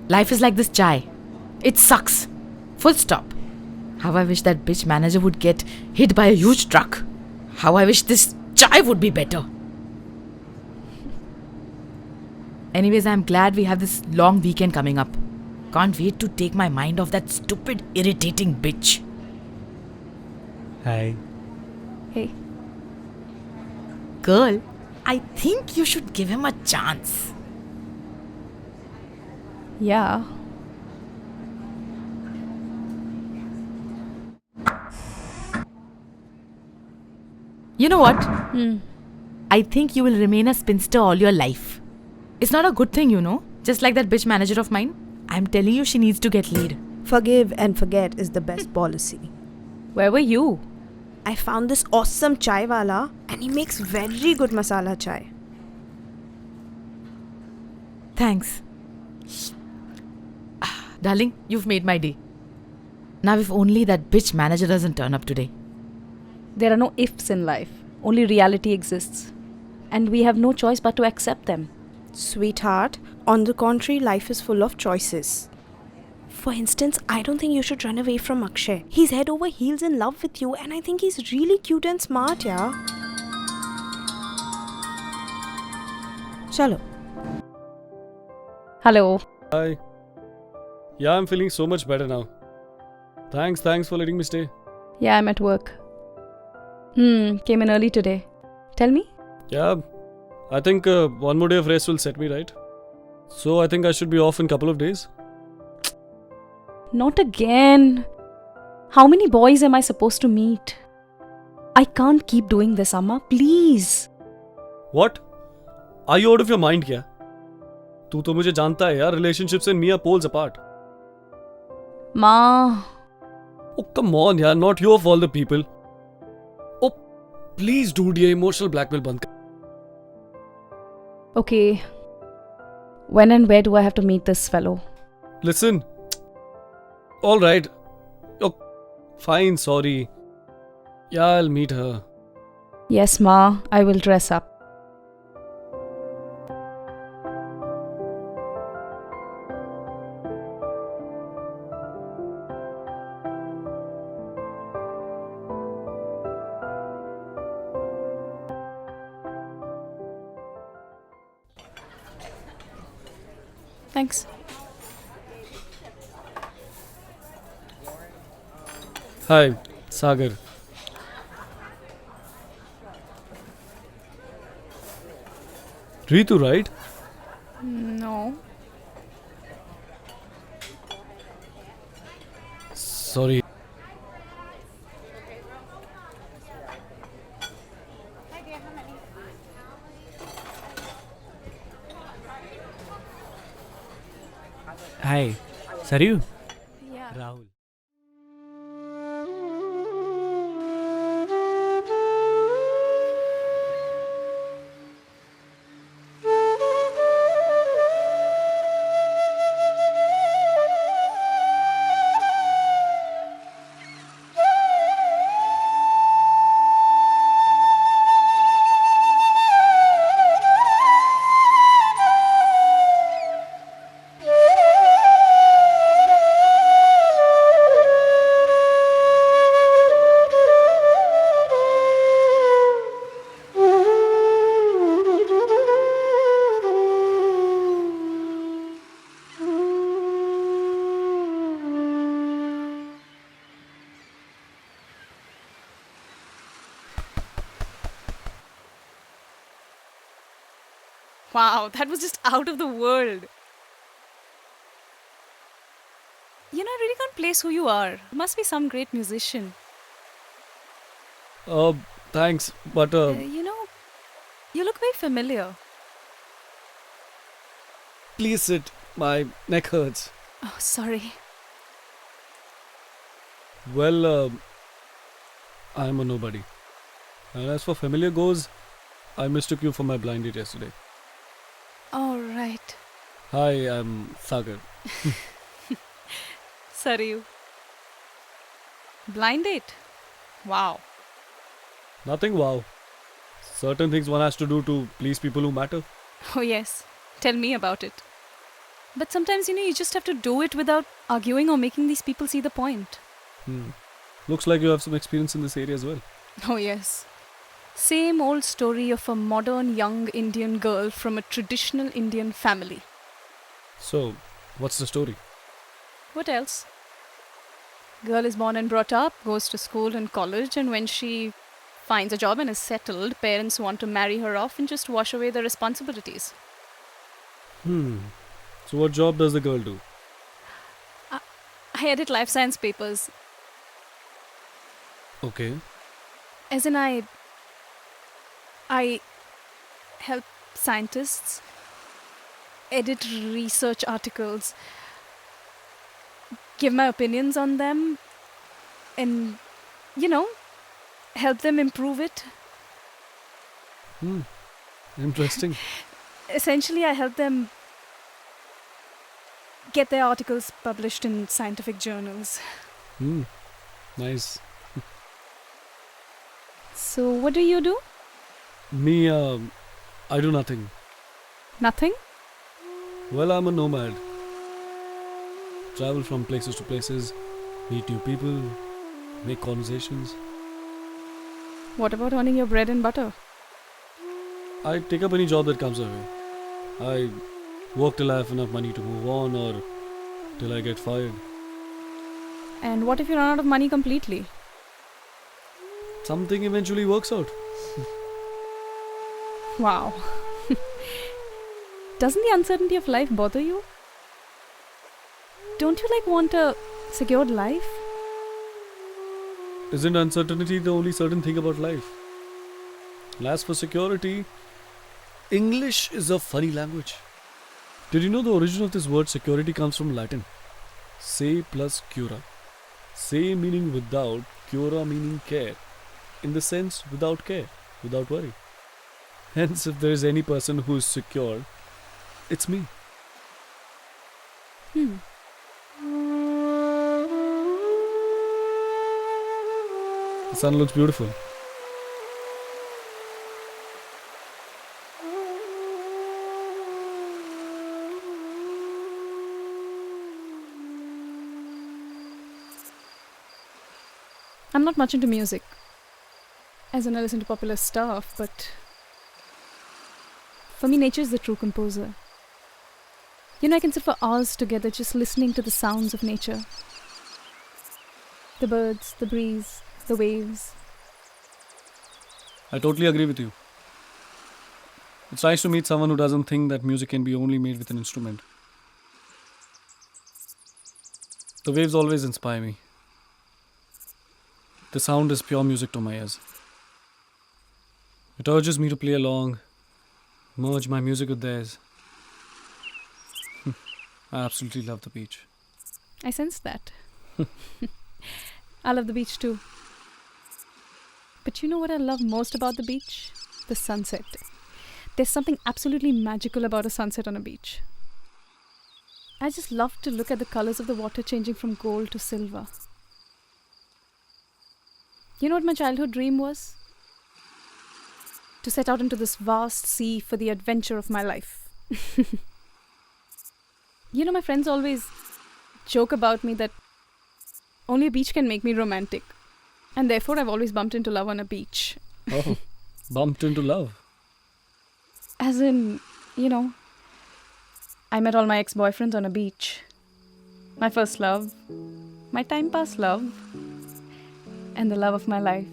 Life is like this chai. It sucks. Full stop. How I wish that bitch manager would get hit by a huge truck. How I wish this chai would be better. Anyways, I'm glad we have this long weekend coming up. Can't wait to take my mind off that stupid, irritating bitch. Hi. Hey. Girl, I think you should give him a chance. Yeah. You know what? I think you will remain a spinster all your life. It's not a good thing, you know. Just like that bitch manager of mine. I'm telling you, she needs to get laid. Forgive and forget is the best policy. Where were you? I found this awesome chai wala and he makes very good masala chai. Thanks. Darling, you've made my day. Now if only that bitch manager doesn't turn up today. There are no ifs in life. Only reality exists. And we have no choice but to accept them. Sweetheart, on the contrary, life is full of choices. For instance, I don't think you should run away from Akshay. He's head over heels in love with you and I think he's really cute and smart, yeah. Chalo. Hello. Hi. Yeah, I'm feeling so much better now. Thanks for letting me stay. Yeah, I'm at work. Came in early today. Tell me. Yeah, I think one more day of rest will set me right. So I think I should be off in a couple of days. Not again. How many boys am I supposed to meet? I can't keep doing this, Amma. Please. What? Are you out of your mind क्या? तू तो मुझे जानता है यार, relationships and me are poles apart. Ma. Oh come on यार, not you of all the people. Oh please dude, ये emotional blackmail बंद कर. Okay. When and where do I have to meet this fellow? Listen. All right. Oh, fine, sorry. Yeah, I'll meet her. Yes, Ma. I will dress up. Thanks. Hi, Sagar. Ritu, right? No. Sorry. Hi, Saryu? Yeah. Rahul. Wow, that was just out of the world. You know, I really can't place who you are. You must be some great musician. Thanks, but You know, you look very familiar. please sit. My neck hurts. Oh, sorry. Well, I'm a nobody. And as for familiar goes, I mistook you for my blind date yesterday. All right. Hi, I'm Sagar. Sorry. Blind date? Wow. Nothing wow. Certain things one has to do to please people who matter. Oh, yes. Tell me about it. But sometimes, you just have to do it without arguing or making these people see the point. Looks like you have some experience in this area as well. Oh, yes. Same old story of a modern young Indian girl from a traditional Indian family. So, what's the story? What else? Girl is born and brought up, goes to school and college, and when she finds a job and is settled, parents want to marry her off and just wash away the responsibilities. So what job does the girl do? I edit life science papers. Okay. As in, I help scientists edit research articles, give my opinions on them, and, help them improve it. Interesting. Essentially, I help them get their articles published in scientific journals. Nice. So, what do you do? Me, I do nothing. Nothing? Well, I'm a nomad. Travel from places to places, meet new people, make conversations. What about earning your bread and butter? I take up any job that comes my way. I work till I have enough money to move on or till I get fired. And what if you run out of money completely? Something eventually works out. Wow. Doesn't the uncertainty of life bother you? Don't you want a secured life? Isn't uncertainty the only certain thing about life? And as for security, English is a funny language. Did you know the origin of this word security comes from Latin? Se plus cura. Se meaning without, cura meaning care. In the sense without care, without worry. Hence, if there is any person who is secure, it's me. The sun looks beautiful. I'm not much into music. As in, I listen to popular stuff, but for me, nature is the true composer. I can sit for hours together just listening to the sounds of nature. The birds, the breeze, the waves. I totally agree with you. It's nice to meet someone who doesn't think that music can be only made with an instrument. The waves always inspire me. The sound is pure music to my ears. It urges me to play along, merge my music with theirs. I absolutely love the beach. I sense that. I love the beach too. But you know what I love most about the beach? The sunset. There's something absolutely magical about a sunset on a beach. I just love to look at the colors of the water changing from gold to silver. You know what my childhood dream was? To set out into this vast sea for the adventure of my life. My friends always joke about me that only a beach can make me romantic. And therefore, I've always bumped into love on a beach. Oh, bumped into love. As in, I met all my ex-boyfriends on a beach. My first love, my time pass love, and the love of my life.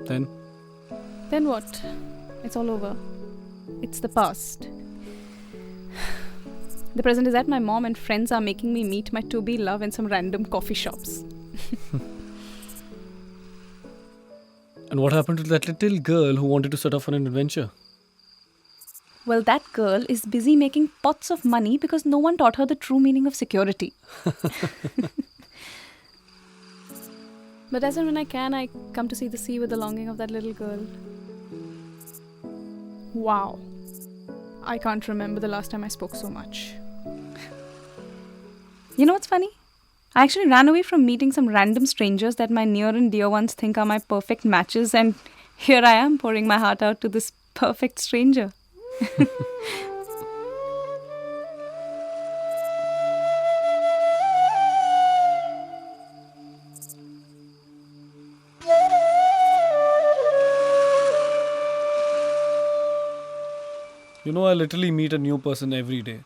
Then what? It's all over. It's the past. The present is that my mom and friends are making me meet my to-be love in some random coffee shops. And what happened to that little girl who wanted to set off on an adventure? Well, that girl is busy making pots of money because no one taught her the true meaning of security. But as and when I can, I come to see the sea with the longing of that little girl. Wow. I can't remember the last time I spoke so much. You know what's funny? I actually ran away from meeting some random strangers that my near and dear ones think are my perfect matches, and here I am pouring my heart out to this perfect stranger. You know, I literally meet a new person every day.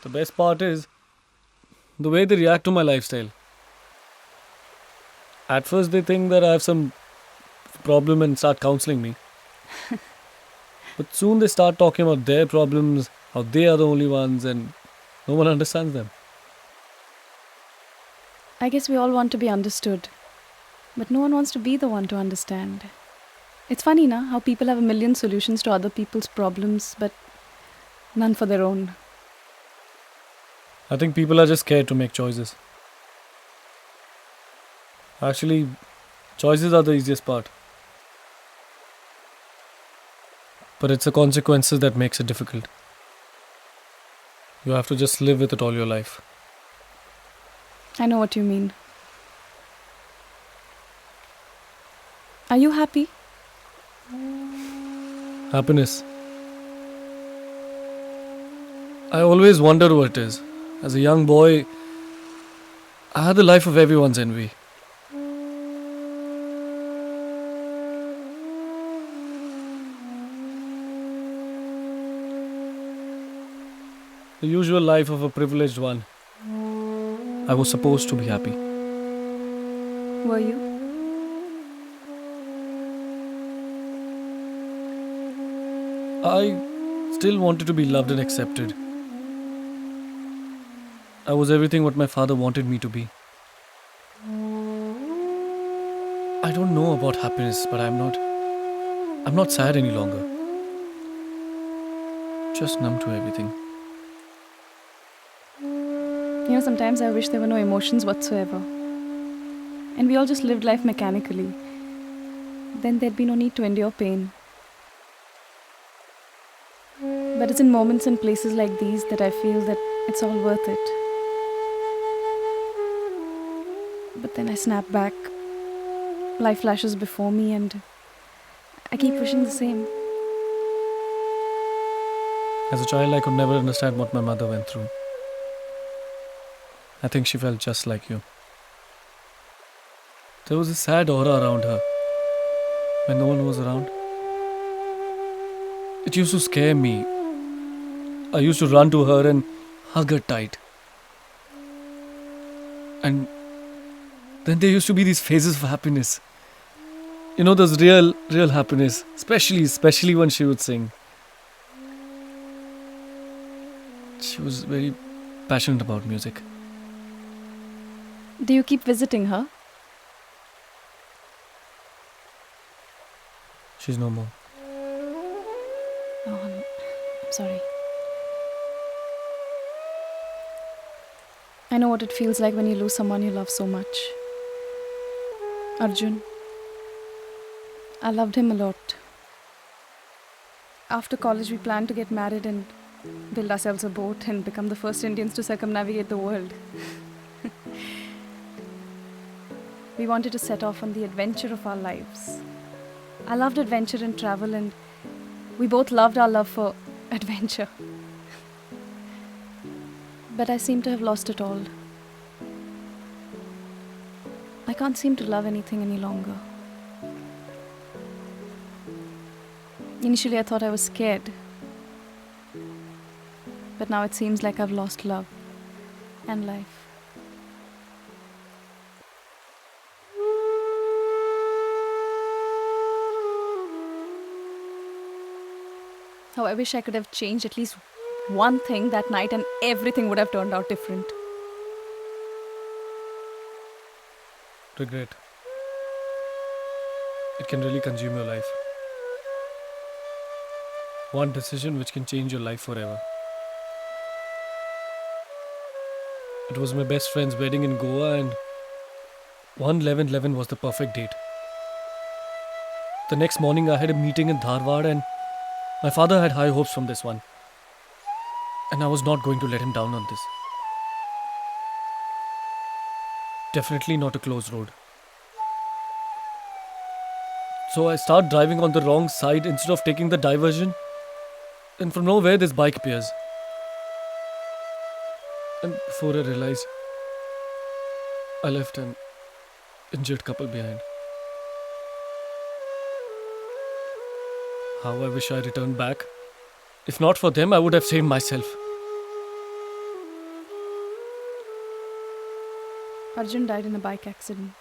The best part is the way they react to my lifestyle. At first, they think that I have some problem and start counseling me. But soon they start talking about their problems, how they are the only ones, and no one understands them. I guess we all want to be understood, but no one wants to be the one to understand. It's funny, na, how people have a million solutions to other people's problems, but none for their own. I think people are just scared to make choices. Actually, choices are the easiest part. But it's the consequences that makes it difficult. You have to just live with it all your life. I know what you mean. Are you happy? Happiness. I always wondered what it is. As a young boy, I had the life of everyone's envy. The usual life of a privileged one. I was supposed to be happy. Were you? I still wanted to be loved and accepted. I was everything what my father wanted me to be. I don't know about happiness, but I'm not sad any longer. Just numb to everything. You know, sometimes I wish there were no emotions whatsoever. And we all just lived life mechanically. Then there'd be no need to endure pain. But it's in moments and places like these that I feel that it's all worth it. But then I snap back. Life flashes before me and I keep wishing the same. As a child, I could never understand what my mother went through. I think she felt just like you. There was a sad aura around her when no one was around. It used to scare me. I used to run to her and hug her tight. And then there used to be these phases of happiness. You know, those real happiness, especially when she would sing. She was very passionate about music. Do you keep visiting her? She's no more. Oh, I'm sorry. I know what it feels like when you lose someone you love so much. Arjun. I loved him a lot. After college, we planned to get married and build ourselves a boat and become the first Indians to circumnavigate the world. We wanted to set off on the adventure of our lives. I loved adventure and travel, and we both loved our love for adventure. But I seem to have lost it all. I can't seem to love anything any longer. Initially, I thought I was scared. But now it seems like I've lost love and life. Oh, I wish I could have changed at least one thing that night and everything would have turned out different. Regret. It can really consume your life. One decision which can change your life forever. It was my best friend's wedding in Goa and 1/11/11 was the perfect date. The next morning I had a meeting in Dharwad and my father had high hopes from this one. And I was not going to let him down on this. Definitely not a close road. So I start driving on the wrong side instead of taking the diversion. And from nowhere this bike appears. And before I realized, I left an injured couple behind. How I wish I returned back. If not for them, I would have saved myself. Arjun died in a bike accident.